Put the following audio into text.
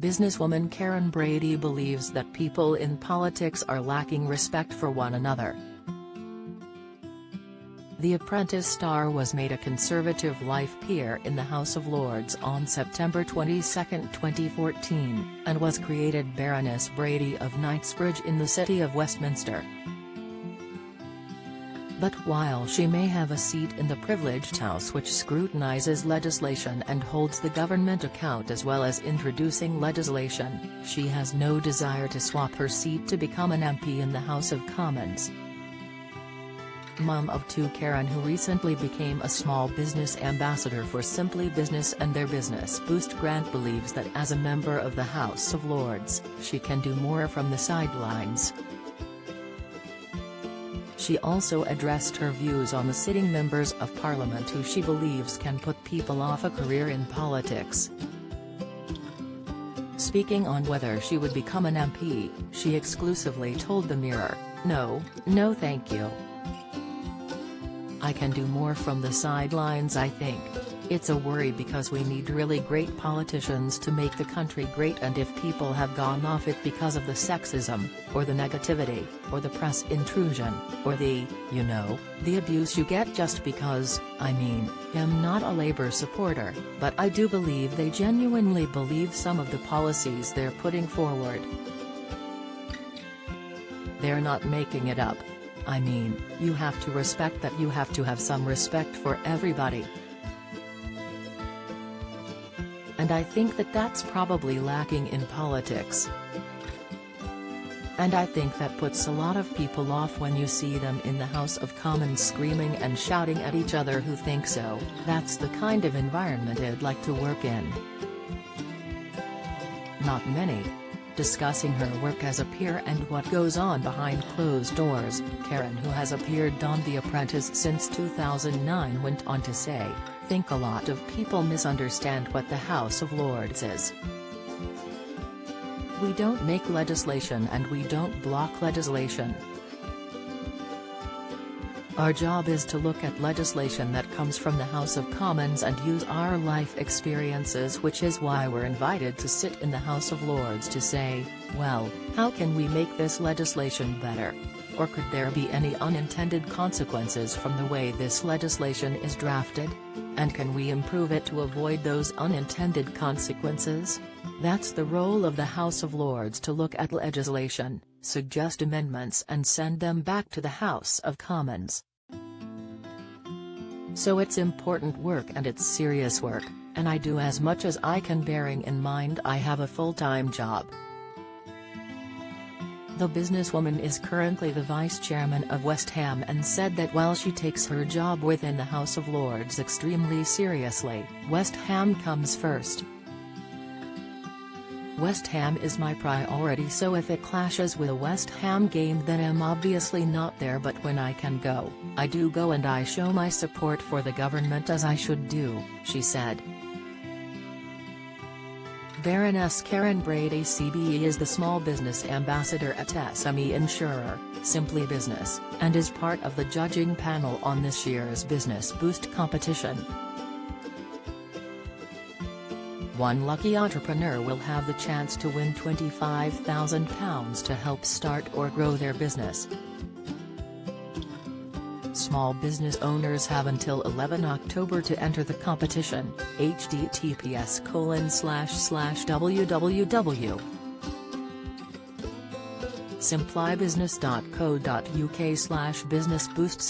Businesswoman Karren Brady believes that people in politics are lacking respect for one another. The Apprentice star was made a Conservative life peer in the House of Lords on September 22, 2014, and was created Baroness Brady of Knightsbridge in the City of Westminster. But while she may have a seat in the privileged house which scrutinises legislation and holds the government account as well as introducing legislation, she has no desire to swap her seat to become an MP in the House of Commons. Mum of two Karren, who recently became a small business ambassador for Simply Business and their Business Boost grant, believes that as a member of the House of Lords, she can do more from the sidelines. She also addressed her views on the sitting members of Parliament who she believes can put people off a career in politics. Speaking on whether she would become an MP, she exclusively told the Mirror, "No thank you. I can do more from the sidelines. I think it's a worry because we need really great politicians to make the country great, and if people have gone off it because of the sexism, or the negativity, or the press intrusion, or the abuse you get just because, I'm not a Labour supporter, but I do believe they genuinely believe some of the policies they're putting forward. They're not making it up. You have to respect that. You have to have some respect for everybody. And I think that that's probably lacking in politics. And I think that puts a lot of people off when you see them in the House of Commons screaming and shouting at each other who think so. That's the kind of environment I'd like to work in. Not many." Discussing her work as a peer and what goes on behind closed doors, Karren, who has appeared on The Apprentice since 2009, went on to say, "Think a lot of people misunderstand what the House of Lords is. We don't make legislation and we don't block legislation. Our job is to look at legislation that comes from the House of Commons and use our life experiences, which is why we're invited to sit in the House of Lords to say, well, how can we make this legislation better? Or could there be any unintended consequences from the way this legislation is drafted? And can we improve it to avoid those unintended consequences? That's the role of the House of Lords, to look at legislation, suggest amendments and send them back to the House of Commons. So it's important work and it's serious work, and I do as much as I can, bearing in mind I have a full-time job." The businesswoman is currently the vice chairman of West Ham and said that while she takes her job within the House of Lords extremely seriously, West Ham comes first. "West Ham is my priority, so if it clashes with a West Ham game then I'm obviously not there, but when I can go, I do go and I show my support for the government as I should do," she said. Baroness Karren Brady CBE is the small business ambassador at SME insurer, Simply Business, and is part of the judging panel on this year's Business Boost competition. One lucky entrepreneur will have the chance to win £25,000 to help start or grow their business. Small business owners have until 11 October to enter the competition. https://www.simplybusiness.co.uk/businessboost/